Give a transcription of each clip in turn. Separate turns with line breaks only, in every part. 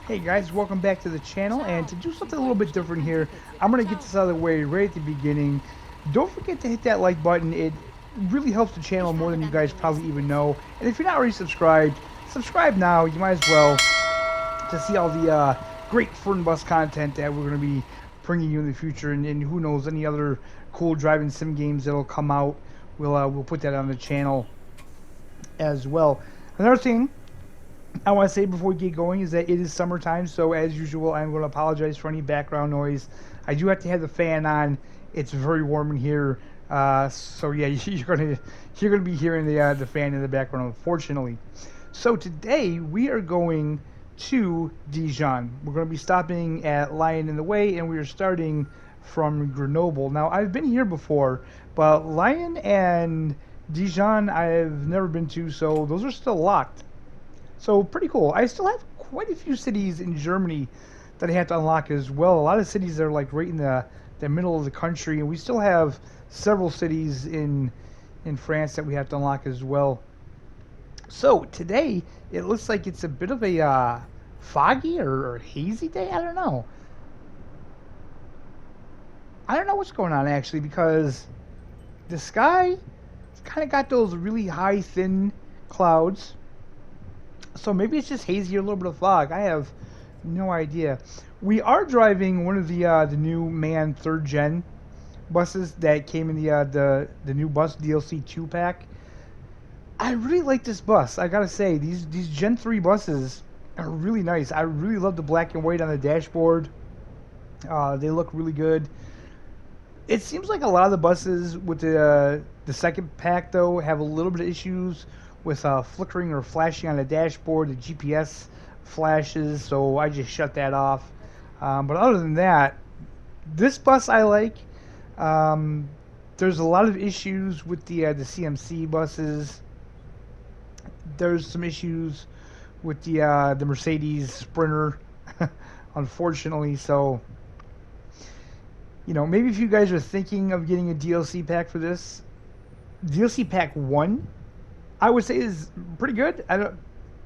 Hey guys, welcome back to the channel, and to do something a little bit different here, I'm going to get this out of the way right at the beginning. Don't forget to hit that like button. It really helps the channel more than you guys probably even know. And if you're not already subscribed, subscribe now. You might as well, to see all the great Fernbus content that we're going to be bringing you in the future, and who knows, any other cool driving sim games that'll come out. We'll put that on the channel as well. Another thing I want to say before we get going is that it is summertime, so as usual, I'm going to apologize for any background noise. I do have to have the fan on. It's very warm in here, so yeah, you're gonna be hearing the fan in the background, unfortunately. So today we are going to Dijon. We're going to be stopping at Lyon in the way, and we are starting from Grenoble. Now, I've been here before, but Lyon and Dijon I've never been to, so those are still locked. So pretty cool. I still have quite a few cities in Germany that I have to unlock as well. A lot of cities are like right in the middle of the country, and we still have several cities in France that we have to unlock as well. So today it looks like it's a bit of a foggy or hazy day. I don't know. I don't know what's going on actually, because the sky kind of got those really high thin clouds. So maybe it's just hazy or a little bit of fog. I have no idea. We are driving one of the new MAN 3rd Gen buses that came in the new bus DLC 2 pack. I really like this bus. I gotta say, these Gen 3 buses are really nice. I really love the black and white on the dashboard. They look really good. It seems like a lot of the buses with the second pack though have a little bit of issues with flickering or flashing on the dashboard. The GPS flashes, so I just shut that off. But other than that, this bus I like. There's a lot of issues with the CMC buses. There's some issues with the Mercedes Sprinter, unfortunately. So, you know, maybe if you guys are thinking of getting a DLC pack for this, DLC pack 1, I would say is pretty good. I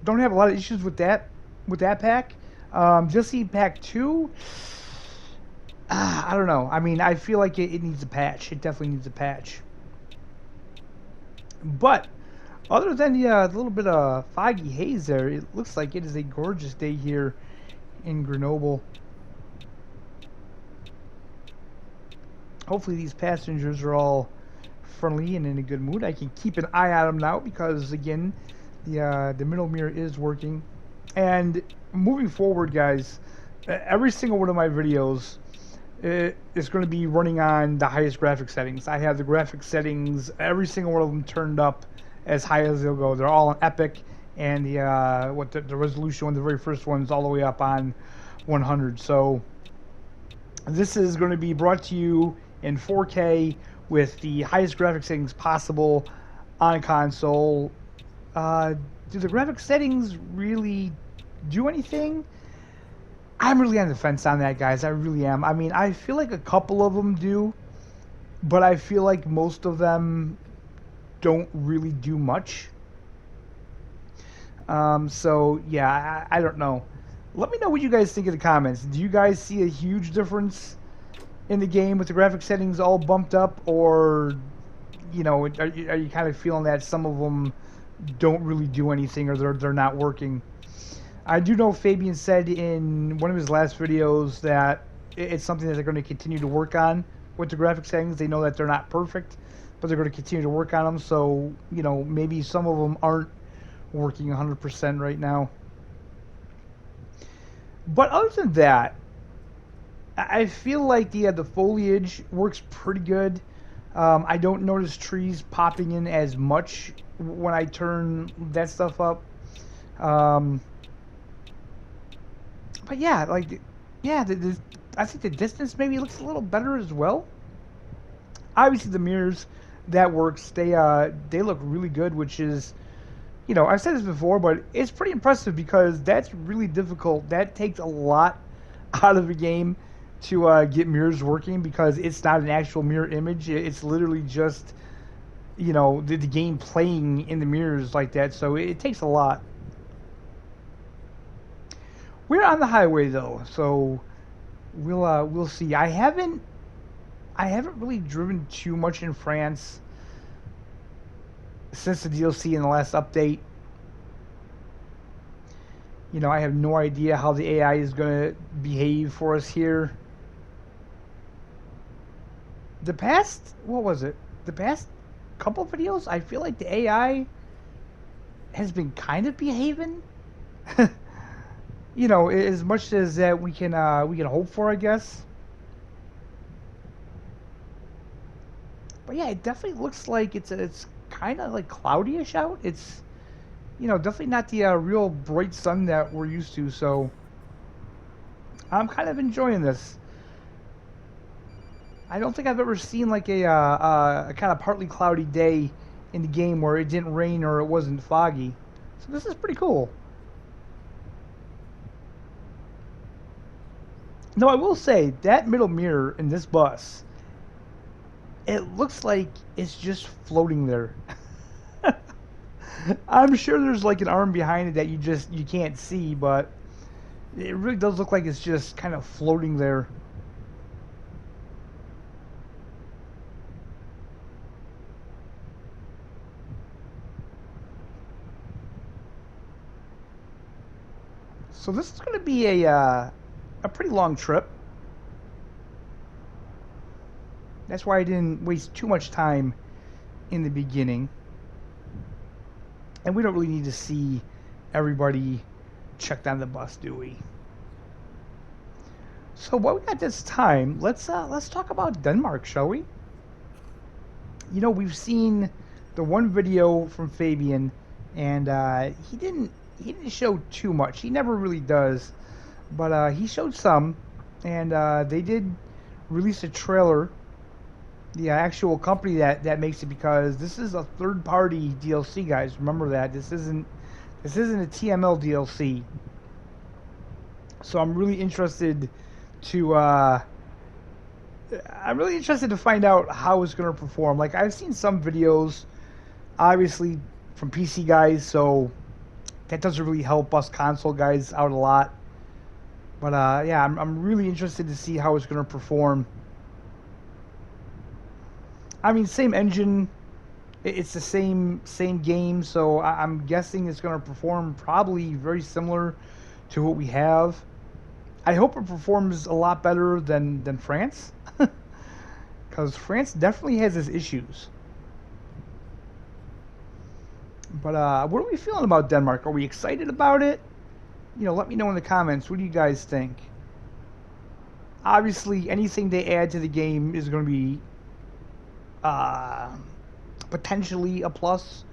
don't have a lot of issues with that pack. DLC pack 2, I don't know. I mean, I feel like it needs a patch. It definitely needs a patch. But other than the little bit of foggy haze there, it looks like it is a gorgeous day here in Grenoble. Hopefully these passengers are all friendly and in a good mood. I can keep an eye on them now because, again, the middle mirror is working. And moving forward, guys, every single one of my videos is going to be running on the highest graphic settings. I have the graphic settings, every single one of them turned up as high as they'll go. They're all on Epic, and the resolution one, the very first one, is all the way up on 100. So this is going to be brought to you in 4K with the highest graphic settings possible on console. Do the graphic settings really do anything? I'm really on the fence on that, guys. I really am. I mean, I feel like a couple of them do, but I feel like most of them don't really do much. So, yeah, I don't know. Let me know what you guys think in the comments. Do you guys see a huge difference in the game with the graphic settings all bumped up, or, you know, are you kind of feeling that some of them don't really do anything, or they're not working? I do know Fabian said in one of his last videos that it's something that they're going to continue to work on with the graphic settings. They know that they're not perfect, but they're going to continue to work on them. So, you know, maybe some of them aren't working 100% right now. But other than that, I feel like the foliage works pretty good. I don't notice trees popping in as much when I turn that stuff up. But yeah, like, yeah, I think the distance maybe looks a little better as well. Obviously, the mirrors, that works. They look really good, which is, you know, I've said this before, but it's pretty impressive because that's really difficult. That takes a lot out of the game to get mirrors working, because it's not an actual mirror image. It's literally just, you know, the game playing in the mirrors like that. So it takes a lot. We're on the highway though, so we'll see. I haven't really driven too much in France since the DLC in the last update. You know, I have no idea how the AI is going to behave for us here. The past, what was it? The past couple videos, I feel like the AI has been kind of behaving. You know, as much as that we can hope for, I guess. But yeah, it definitely looks like it's kind of like cloudyish out. It's, you know, definitely not the real bright sun that we're used to. So I'm kind of enjoying this. I don't think I've ever seen like a kind of partly cloudy day in the game where it didn't rain or it wasn't foggy. So this is pretty cool. No, I will say that middle mirror in this bus, it looks like it's just floating there. I'm sure there's like an arm behind it that you can't see, but it really does look like it's just kind of floating there. So this is going to be a pretty long trip. That's why I didn't waste too much time in the beginning. And we don't really need to see everybody checked on the bus, do we? So what we got this time, let's talk about Denmark, shall we? You know, we've seen the one video from Fabian, and he didn't show too much. He never really does, but he showed some, and they did release a trailer. The actual company that makes it, because this is a third-party DLC, guys. Remember that this isn't a TML DLC. So I'm really interested to find out how it's going to perform. Like, I've seen some videos, obviously from PC guys, so that doesn't really help us console guys out a lot. But yeah, I'm really interested to see how it's going to perform. I mean, same engine, it's the same game, so I'm guessing it's going to perform probably very similar to what we have. I hope it performs a lot better than France, because France definitely has its issues. But what are we feeling about Denmark? Are we excited about it? You know, let me know in the comments. What do you guys think? Obviously, anything they add to the game is going to be potentially a plus,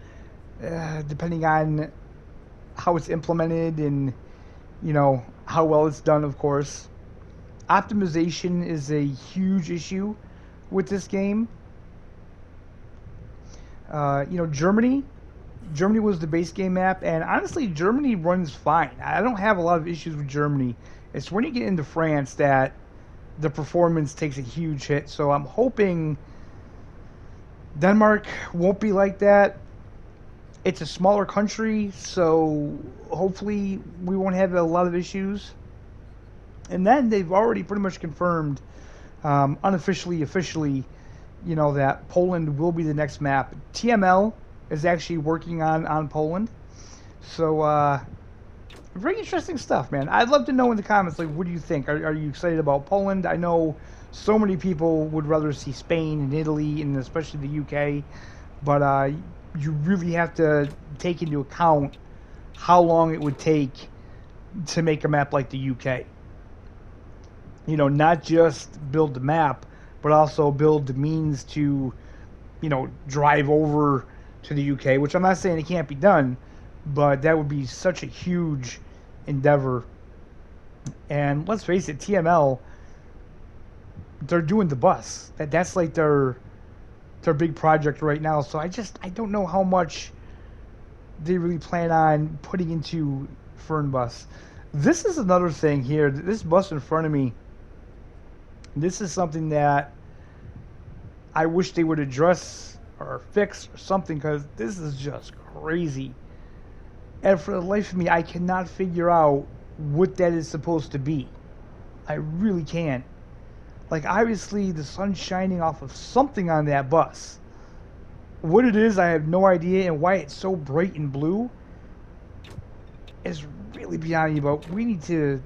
depending on how it's implemented and, you know, how well it's done, of course. Optimization is a huge issue with this game. You know, Germany was the base game map, and honestly, Germany runs fine. I don't have a lot of issues with Germany. It's when you get into France that the performance takes a huge hit, so I'm hoping Denmark won't be like that. It's a smaller country, so hopefully we won't have a lot of issues. And then they've already pretty much confirmed, unofficially, officially, you know, that Poland will be the next map. TML is actually working on Poland. So, very interesting stuff, man. I'd love to know in the comments, like, what do you think? Are you excited about Poland? I know so many people would rather see Spain and Italy, and especially the UK, but you really have to take into account how long it would take to make a map like the UK. You know, not just build the map, but also build the means to, you know, drive over to the UK, which I'm not saying it can't be done, but that would be such a huge endeavor. And let's face it, TML, they're doing the bus. That's like their big project right now. So I don't know how much they really plan on putting into Fernbus. This is another thing here. This bus in front of me, this is something that I wish they would address or fix or something, because this is just crazy. And for the life of me, I cannot figure out what that is supposed to be. I really can't. Like, obviously, the sun's shining off of something on that bus. What it is, I have no idea, and why it's so bright and blue is really beyond me. But we need to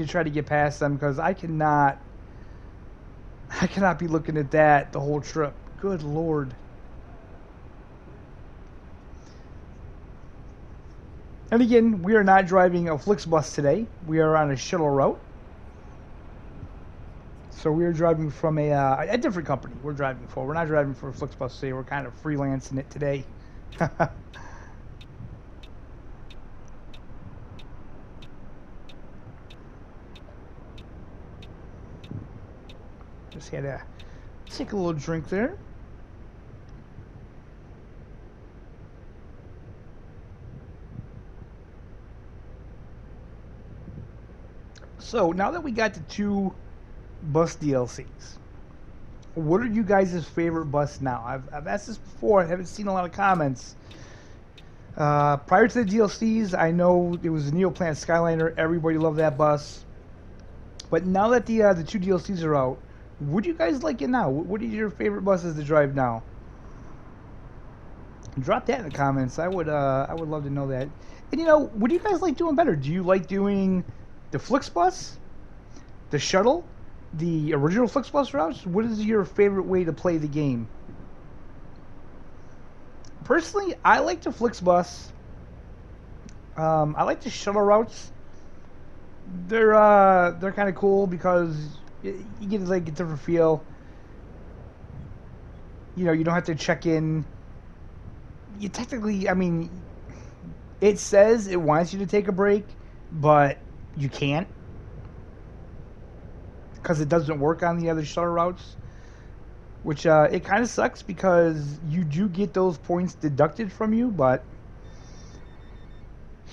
try to get past them, because I cannot be looking at that the whole trip. Good Lord. And again, we are not driving a FlixBus today. We are on a shuttle route. So we are driving from a different company. We're driving for. We're not driving for a FlixBus today. We're kind of freelancing it today. Just had to take a little drink there. So now that we got the two bus DLCs, what are you guys' favorite bus now? I've asked this before. I haven't seen a lot of comments. Prior to the DLCs, I know it was the Neoplan Skyliner. Everybody loved that bus. But now that the two DLCs are out, what do you guys like it now? What are your favorite buses to drive now? Drop that in the comments. I would love to know that. And you know, what do you guys like doing better? Do you like doing the FlixBus, the shuttle, the original FlixBus routes? What is your favorite way to play the game? Personally, I like the FlixBus. I like the shuttle routes. They're kind of cool because you get like a different feel. You know, you don't have to check in. You technically, I mean, it says it wants you to take a break, but you can't, because it doesn't work on the other shuttle routes, which it kind of sucks, because you do get those points deducted from you. But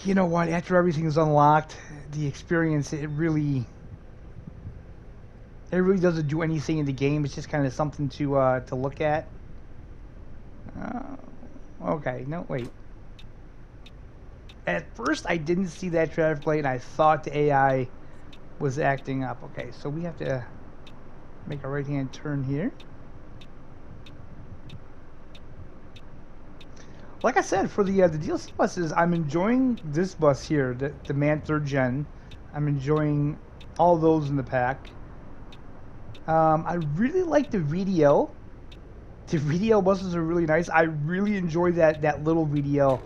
you know what, after everything is unlocked, the experience, it really doesn't do anything in the game. It's just kind of something to look at. Okay, no, wait. At first, I didn't see that traffic light, and I thought the AI was acting up. Okay, so we have to make a right-hand turn here. Like I said, for the DLC buses, I'm enjoying this bus here, the MAN 3rd Gen. I'm enjoying all those in the pack. I really like the VDL. The VDL buses are really nice. I really enjoy that little VDL.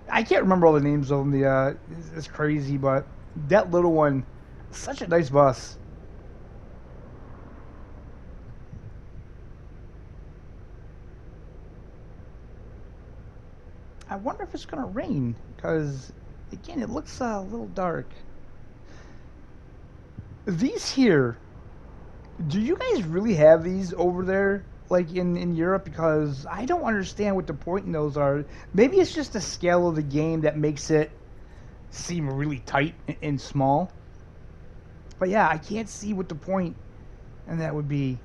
I can't remember all the names of them. It's crazy, but that little one, such a nice bus. I wonder if it's gonna rain, because again, it looks a little dark. These here, do you guys really have these over there, like in Europe? Because I don't understand what the point in those are. Maybe it's just the scale of the game that makes it seem really tight and small. But yeah, I can't see what the point in that would be.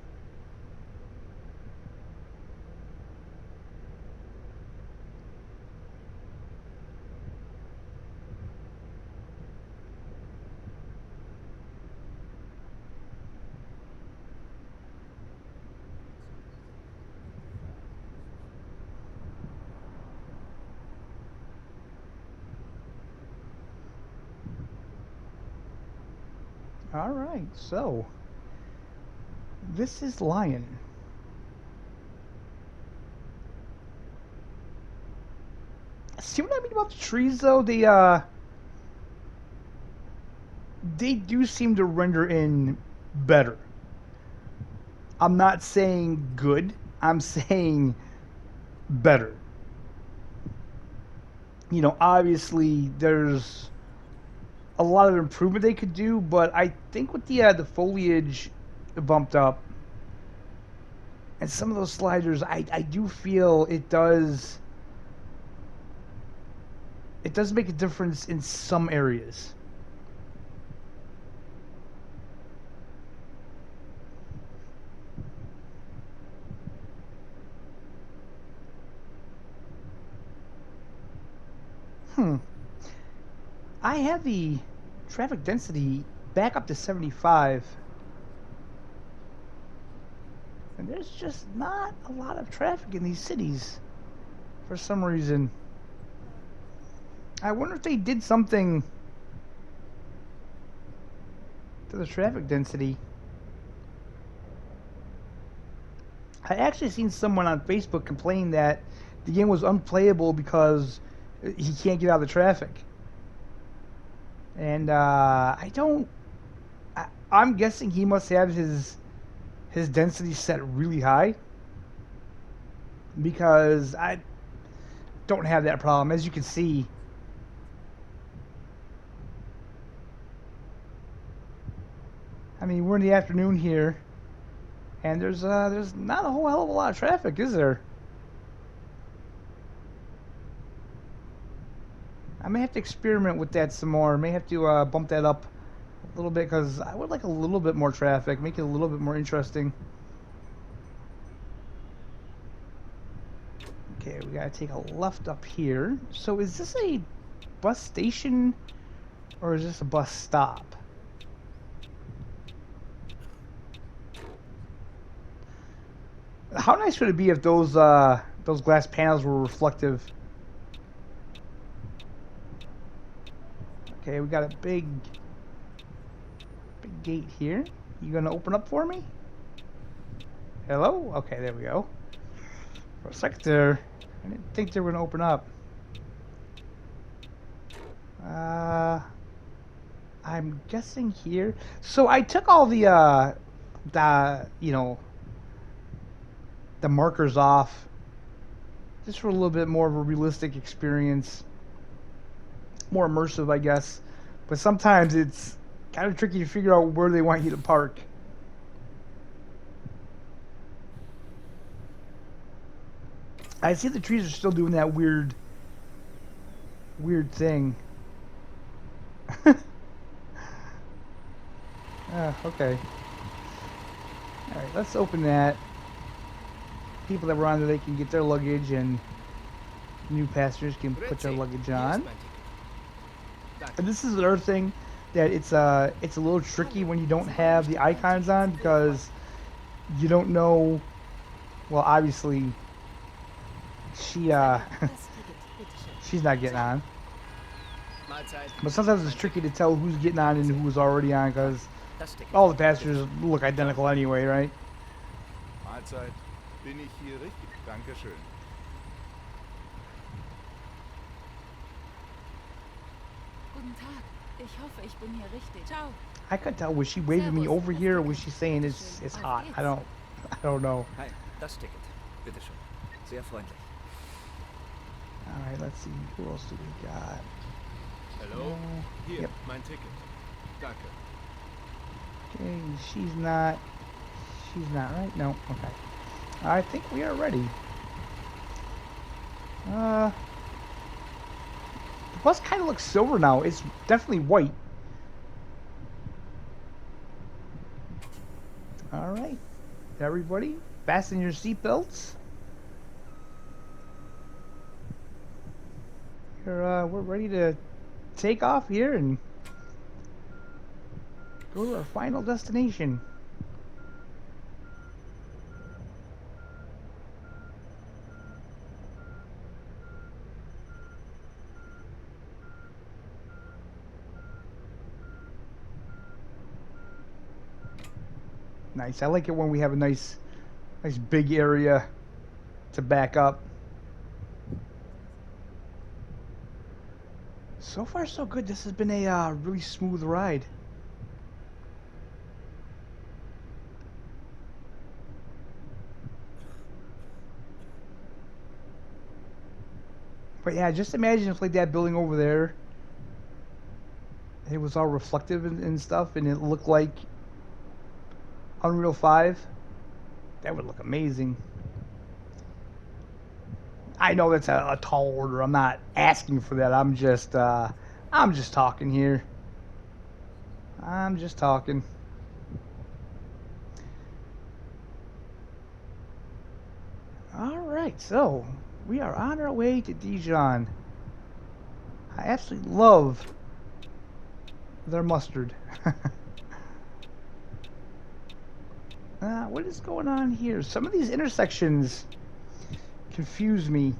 Alright, so this is Lyon. See what I mean about the trees, though? They do seem to render in better. I'm not saying good, I'm saying better. You know, obviously there's a lot of improvement they could do, but I think with the foliage bumped up and some of those sliders, I do feel it does make a difference in some areas. I have the traffic density back up to 75. And there's just not a lot of traffic in these cities for some reason. I wonder if they did something to the traffic density. I actually seen someone on Facebook complain that the game was unplayable because he can't get out of the traffic. And I'm guessing he must have his density set really high, because I don't have that problem. As you can see, I mean, we're in the afternoon here, and there's not a whole hell of a lot of traffic, is there? I may have to experiment with that some more. I may have to bump that up a little bit, because I would like a little bit more traffic, make it a little bit more interesting. Okay, we gotta take a left up here. So is this a bus station or is this a bus stop? How nice would it be if those glass panels were reflective? Okay, we got a big gate here. You gonna open up for me? Hello? Okay, there we go. For a second there, I didn't think they were gonna open up. I'm guessing here. So I took all the you know, the markers off, just for a little bit more of a realistic experience, more immersive, I guess. But sometimes it's kind of tricky to figure out where they want you to park. I see the trees are still doing that weird thing. Okay. Alright, let's open that. People that were on there, they can get their luggage, and new passengers can put their luggage on. And this is another thing, that it's a little tricky when you don't have the icons on, because you don't know. Well, obviously, she's not getting on. But sometimes it's tricky to tell who's getting on and who's already on, because all the passengers look identical anyway, right?
Mahlzeit. Bin ich hier richtig? Dankeschön.
Guten Tag. Ich hoffe, ich bin hier richtig. Ciao.
I couldn't tell, was she waving me over here, or was she saying it's hot? I don't know.
Hi, das Ticket. Bitte schön. Sehr freundlich.
Alright, let's see. Who else do we got?
Hello? Hier,
Yep.
mein Ticket. Danke.
Okay, she's not right? No, okay. I think we are ready. The bus kind of looks silver now. It's definitely white. Alright, everybody, fasten your seatbelts. We're ready to take off here and go to our final destination. Nice. I like it when we have a nice big area to back up. So far, so good. This has been a really smooth ride. But yeah, just imagine if like that building over there, it was all reflective and stuff, and it looked like Unreal 5. That would look amazing. I know that's a tall order. I'm not asking for that. I'm just talking here. I'm just talking. All right, so we are on our way to Dijon. I absolutely love They're mustard. What is going on here? Some of these intersections confuse me.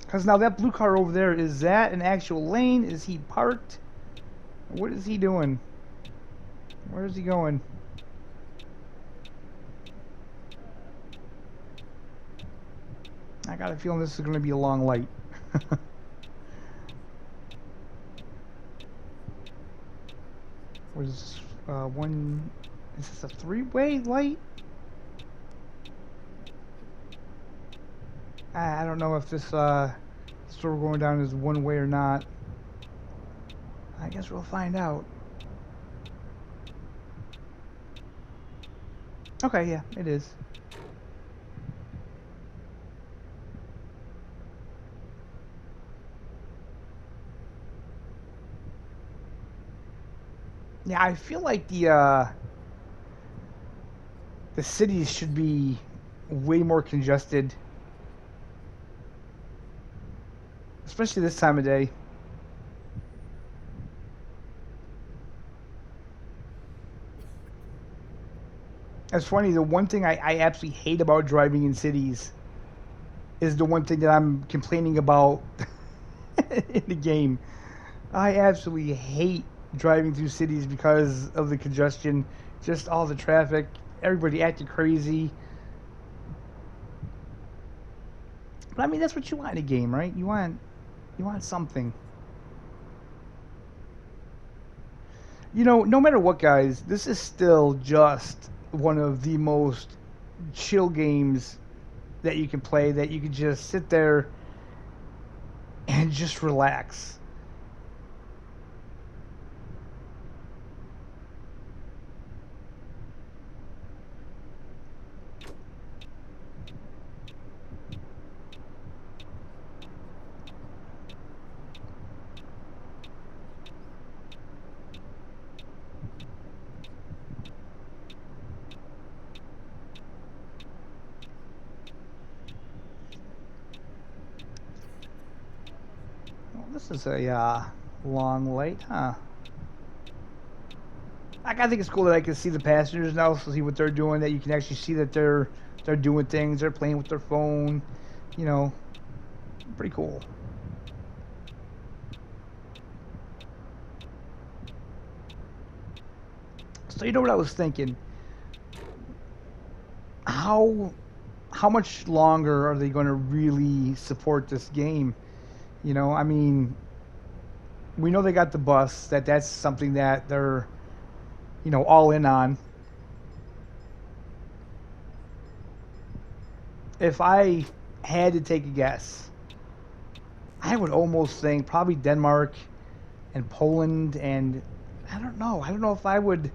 Because now that blue car over there, is that an actual lane? Is he parked? What is he doing? Where is he going? I got a feeling this is going to be a long light. What is this? Is this a three-way light? I don't know if this store we're going down is one way or not. I guess we'll find out. Okay, yeah, it is. Yeah, I feel like the cities should be way more congested, especially this time of day. It's funny, the one thing I absolutely hate about driving in cities is the one thing that I'm complaining about in the game. I absolutely hate driving through cities because of the congestion, just all the traffic, everybody acting crazy. But I mean, that's what you want in a game, right? You want something. You know, no matter what, guys, this is still just one of the most chill games that you can play, that you can just sit there and just relax. This is a long light, huh? I think it's cool that I can see the passengers now, so see what they're doing. That you can actually see that they're doing things. They're playing with their phone. You know, pretty cool. So you know what I was thinking? How much longer are they going to really support this game? You know, I mean, we know they got the bus. That's something that they're, you know, all in on. If I had to take a guess, I would almost think probably Denmark and Poland, and I don't know. I don't know if I would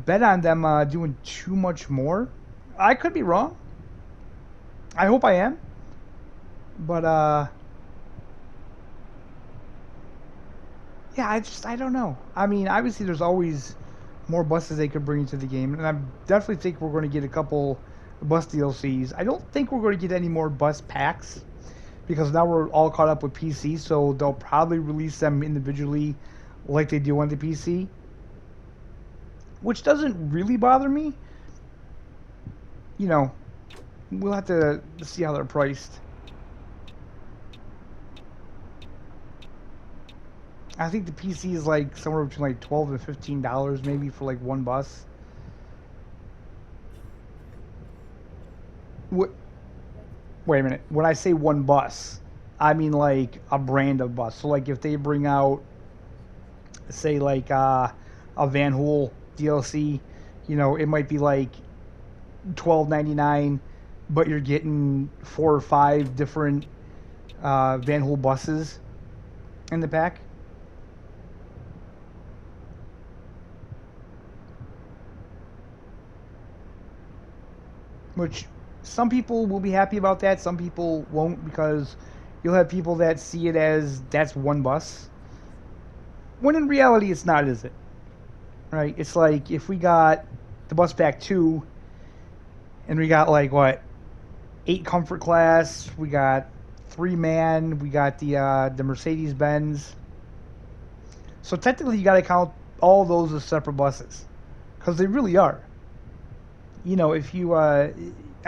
bet on them doing too much more. I could be wrong. I hope I am. But yeah, I don't know. I mean, obviously there's always more buses they could bring into the game, and I definitely think we're going to get a couple bus DLCs. I don't think we're going to get any more bus packs, because now we're all caught up with PC, so they'll probably release them individually like they do on the PC, which doesn't really bother me. You know, we'll have to see how they're priced. I think the PC is like somewhere between like $12 and $15 maybe for like one bus. Wait a minute. When I say one bus, I mean like a brand of bus. So like if they bring out, say like a Van Hool DLC, you know, it might be like $12.99, but you're getting 4 or 5 different Van Hool buses in the pack. Which some people will be happy about that, some people won't, because you'll have people that see it as that's one bus. When in reality it's not, is it? Right? It's like if we got the bus pack 2 and we got like what, 8 comfort class, we got 3 man, we got the Mercedes Benz, So technically, you got to count all those as separate buses, because they really are. You know, if you, I've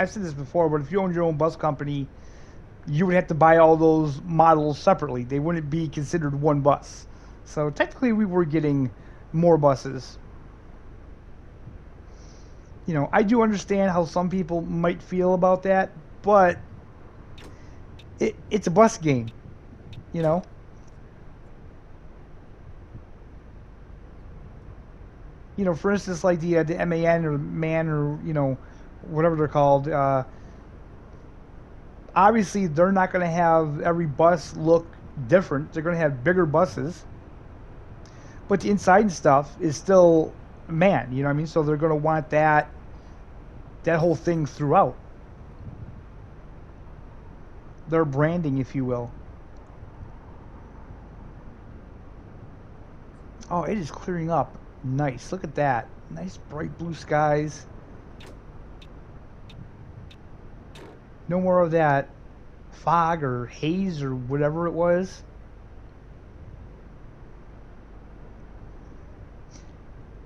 said this before, but if you owned your own bus company, you would have to buy all those models separately. They wouldn't be considered one bus. So technically, we were getting more buses. You know, I do understand how some people might feel about that, but it's a bus game, you know? You know, for instance, like the MAN or MAN or, you know, whatever they're called, obviously they're not going to have every bus look different. They're going to have bigger buses, but the inside and stuff is still MAN, you know what I mean? So they're going to want that whole thing throughout. Their branding, if you will. Oh, it is clearing up. Nice. Look at that. Nice bright blue skies. No more of that fog or haze or whatever it was.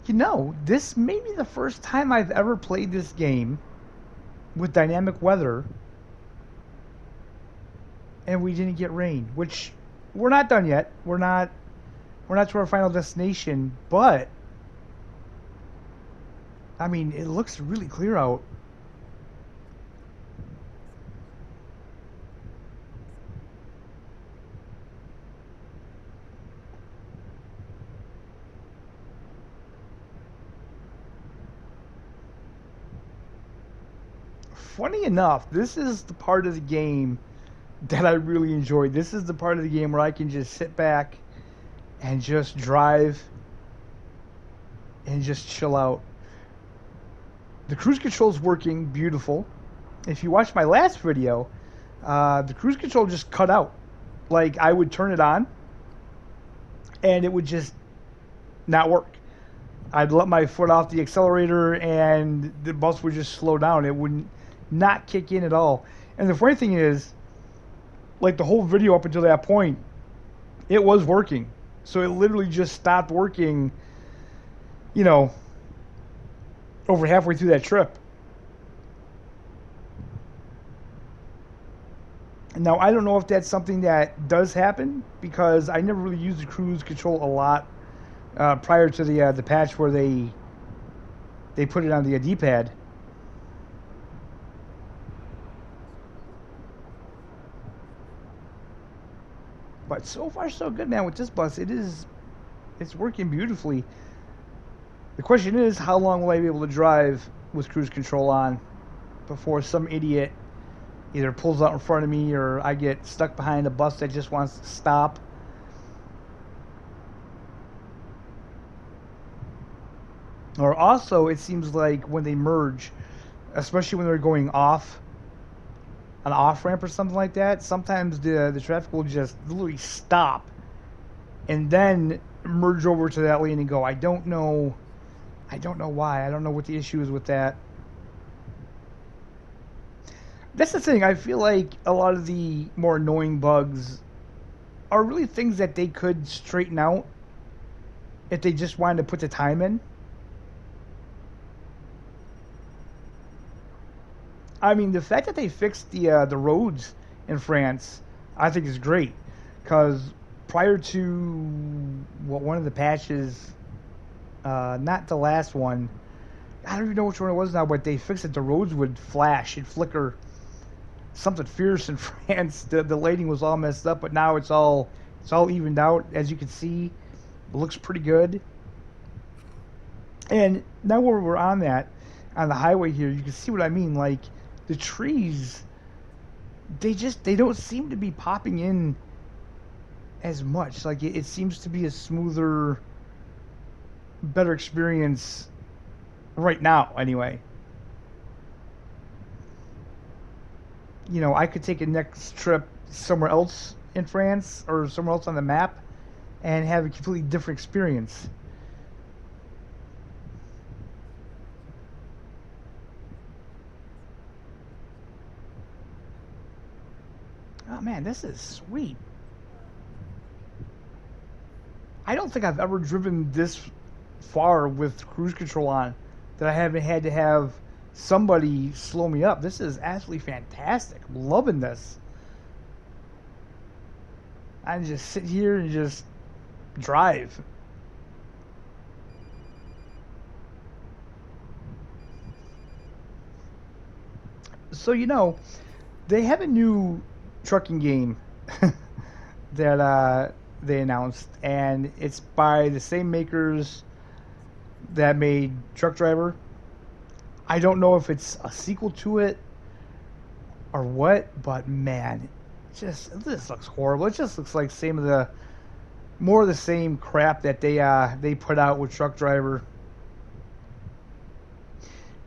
You know, this may be the first time I've ever played this game with dynamic weather and we didn't get rain, which we're not done yet. We're not to our final destination, but I mean, it looks really clear out. Funny enough, this is the part of the game that I really enjoy. This is the part of the game where I can just sit back and just drive and just chill out. The cruise control is working beautiful. If you watched my last video, the cruise control just cut out. Like, I would turn it on and it would just not work. I'd let my foot off the accelerator and the bus would just slow down. It wouldn't not kick in at all. And the funny thing is, like, the whole video up until that point, it was working. So it literally just stopped working, you know, over halfway through that trip. Now, I don't know if that's something that does happen, because I never really used the cruise control a lot prior to the patch where they put it on the D-pad. But so far, so good, man. With this bus, it's working beautifully. The question is, how long will I be able to drive with cruise control on before some idiot either pulls out in front of me or I get stuck behind a bus that just wants to stop? Or also, it seems like when they merge, especially when they're going off an off-ramp or something like that, sometimes the traffic will just literally stop and then merge over to that lane and go. I don't know why. I don't know what the issue is with that. That's the thing. I feel like a lot of the more annoying bugs are really things that they could straighten out if they just wanted to put the time in. I mean, the fact that they fixed the roads in France, I think is great. Because prior to one of the patches, not the last one, I don't even know which one it was now, but they fixed it. The roads would flash and flicker, something fierce in France. The lighting was all messed up, but now it's all evened out. As you can see, it looks pretty good. And now where we're on the highway here, you can see what I mean. Like, the trees, they don't seem to be popping in as much. Like, it seems to be a smoother, better experience right now, anyway. You know, I could take a next trip somewhere else in France or somewhere else on the map and have a completely different experience. Oh man, this is sweet. I don't think I've ever driven this far with cruise control on that I haven't had to have somebody slow me up. This is absolutely fantastic. I'm loving this. I can just sit here and just drive. So, they have a new trucking game that they announced, and it's by the same makers that made Truck Driver. I don't know if it's a sequel to it or what, but man, this looks horrible. It just looks like more of the same crap that they put out with Truck Driver.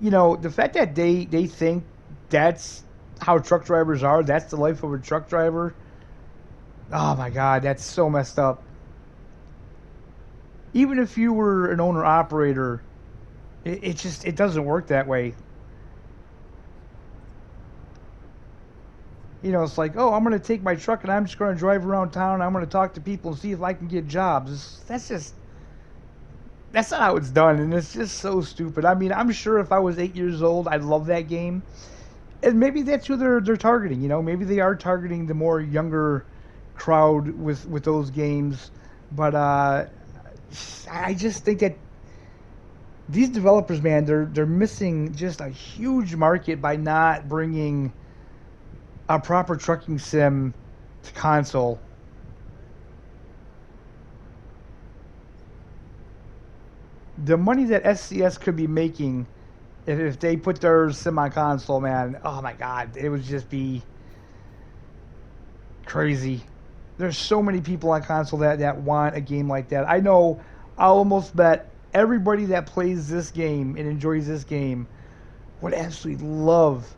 The fact that they think that's how truck drivers are, that's the life of a truck driver. Oh my God, that's so messed up. Even if you were an owner operator, it doesn't work that way. It's like, oh, I'm going to take my truck and I'm just going to drive around town. I'm going to talk to people and see if I can get jobs. That's not how it's done, and it's just so stupid. I mean, I'm sure if I was 8 years old, I'd love that game. And maybe that's who they're targeting, Maybe they are targeting the more younger crowd with those games. But I just think that these developers, man, they're missing just a huge market by not bringing a proper trucking sim to console. The money that SCS could be making if they put their sim on console, man, oh my God, it would just be crazy. There's so many people on console that want a game like that. I know I'll almost bet everybody that plays this game and enjoys this game would absolutely love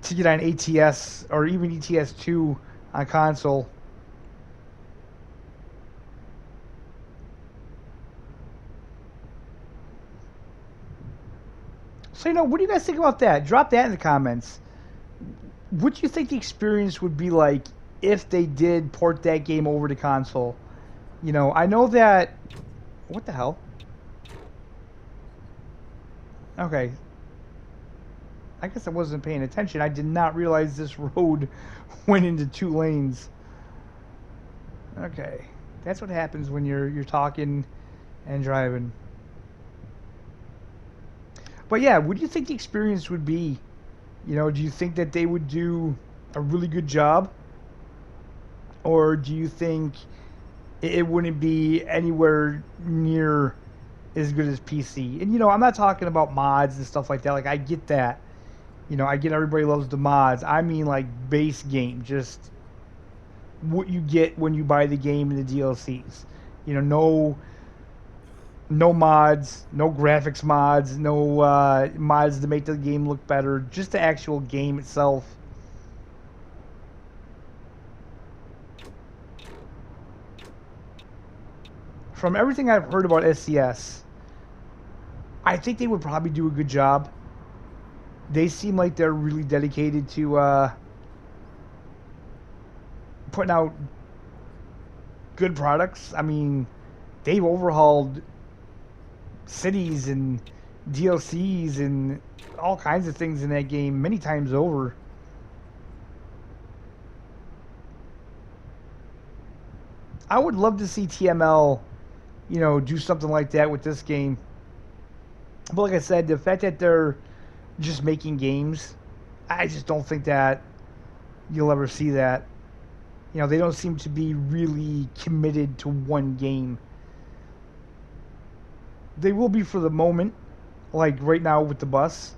to get on ATS or even ETS2 on console. So, what do you guys think about that? Drop that in the comments. What do you think the experience would be like if they did port that game over to console? I know that... What the hell? Okay. I guess I wasn't paying attention. I did not realize this road went into 2 lanes. Okay. That's what happens when you're talking and driving. But yeah, what do you think the experience would be? Do you think that they would do a really good job? Or do you think it wouldn't be anywhere near as good as PC? And, I'm not talking about mods and stuff like that. Like, I get that. I get everybody loves the mods. I mean, like, base game. Just what you get when you buy the game and the DLCs. No mods, no graphics mods, no mods to make the game look better. Just the actual game itself. From everything I've heard about SCS, I think they would probably do a good job. They seem like they're really dedicated to putting out good products. I mean, they've overhauled cities and DLCs and all kinds of things in that game many times over. I would love to see TML, do something like that with this game. But like I said, the fact that they're just making games, I just don't think that you'll ever see that. They don't seem to be really committed to one game. They will be for the moment, like right now with the bus.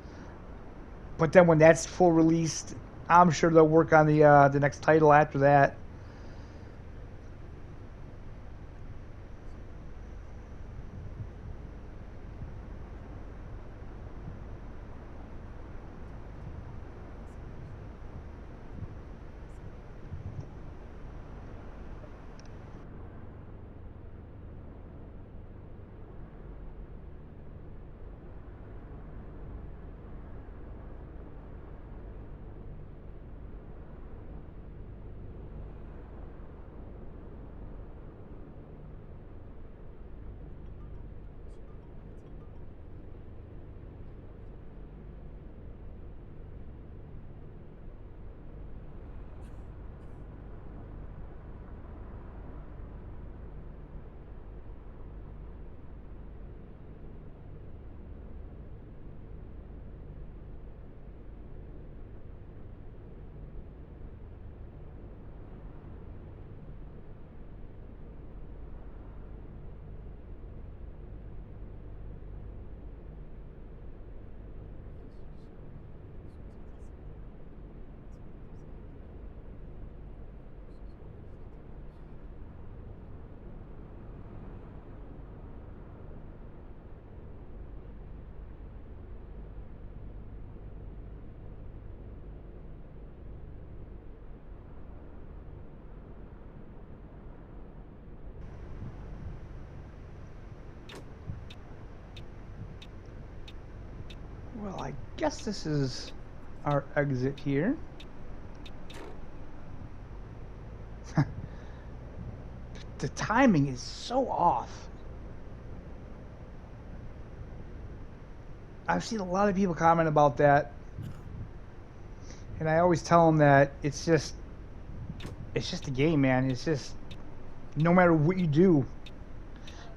But then when that's full released, I'm sure they'll work on the next title after that. Well, I guess this is our exit here. The timing is so off. I've seen a lot of people comment about that, and I always tell them that it's just a game, man. It's just no matter what you do.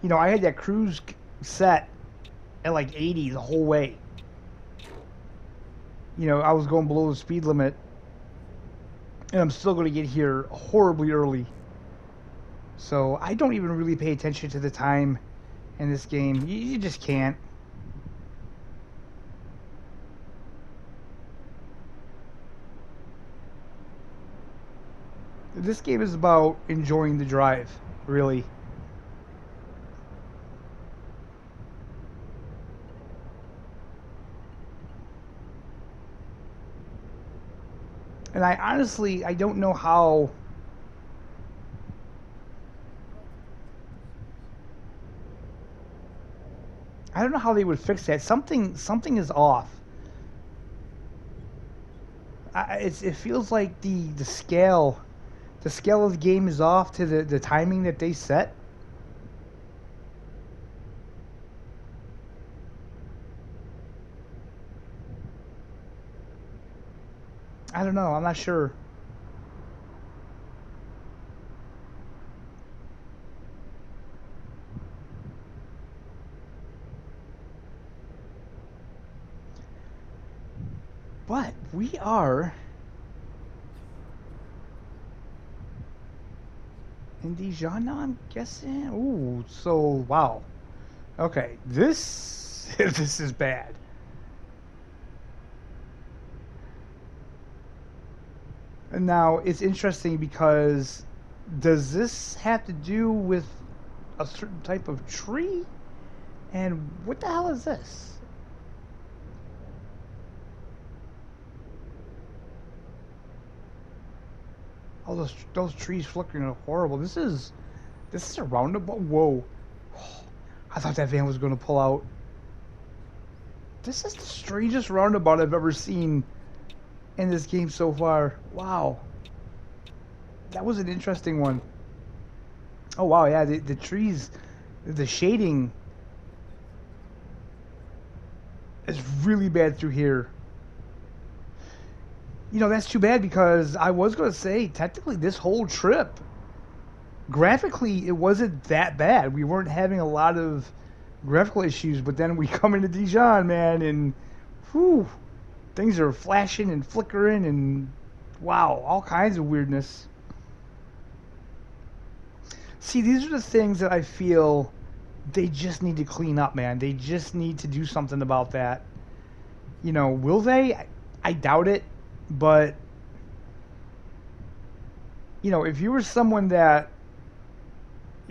You know, I had that cruise set at like 80 the whole way. You know, I was going below the speed limit, and I'm still going to get here horribly early. So I don't even really pay attention to the time in this game. You just can't. This game is about enjoying the drive, really. And I honestly don't know how they would fix that. Something is off. It feels like the scale of the game is off to the timing that they set. I don't know. I'm not sure. But we are in Dijon now, I'm guessing. Ooh, so wow. Okay, this is bad. And now it's interesting because does this have to do with a certain type of tree? And what the hell is this? Oh, those trees flickering are horrible. This is a roundabout. Whoa! I thought that van was going to pull out. This is the strangest roundabout I've ever seen in this game so far. Wow. That was an interesting one. Oh wow, yeah, the trees, the shading is really bad through here. You know, that's too bad because I was going to say, technically this whole trip, graphically, it wasn't that bad. We weren't having a lot of graphical issues, but then we come into Dijon, man, and whew, things are flashing and flickering and wow, all kinds of weirdness. See, these are the things that I feel they just need to clean up, man. They just need to do something about that. You know, will they? I doubt it. But, you know, if you were someone that,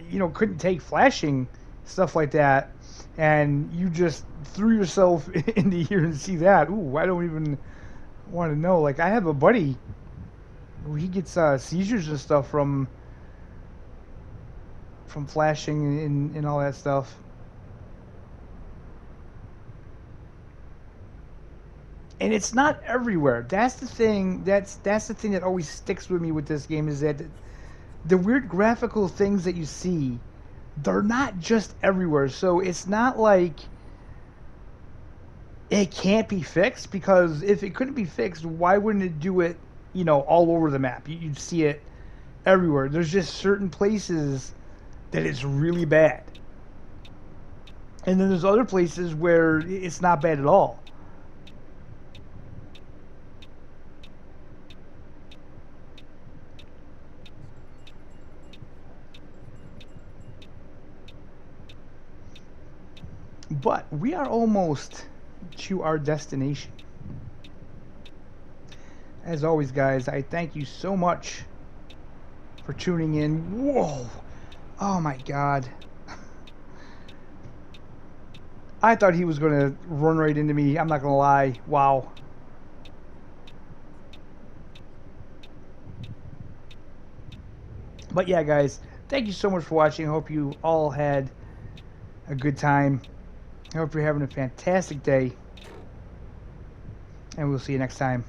you know, couldn't take flashing, stuff like that, and you just threw yourself into here and see that, ooh, I don't even want to know. Like, I have a buddy who he gets seizures and stuff from flashing and all that stuff. And it's not everywhere. That's the thing. That's the thing that always sticks with me with this game is that the weird graphical things that you see, they're not just everywhere. So it's not like it can't be fixed, because if it couldn't be fixed, why wouldn't it do it, you know, all over the map? You'd see it everywhere. There's just certain places that it's really bad. And then there's other places where it's not bad at all. But we are almost to our destination. As always, guys, I thank you so much for tuning in. Whoa! Oh my God. I thought he was going to run right into me. I'm not going to lie. Wow. But yeah, guys, thank you so much for watching. I hope you all had a good time. I hope you're having a fantastic day. And we'll see you next time.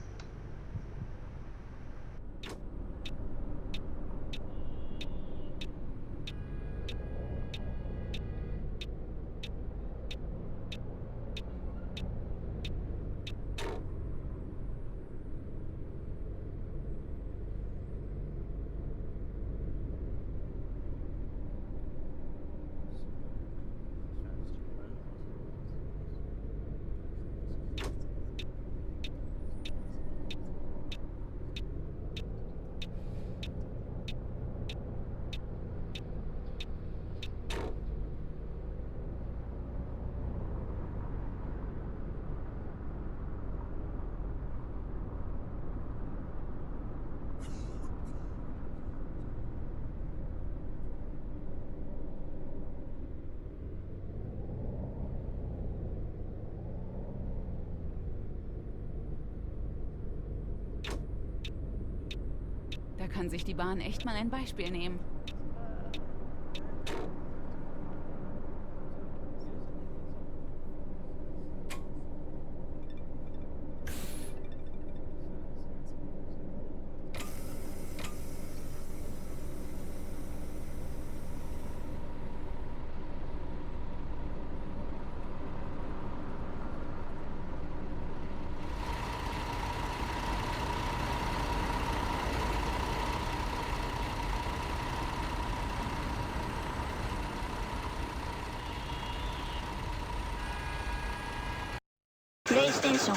Da kann sich die Bahn echt mal ein Beispiel nehmen.
PlayStation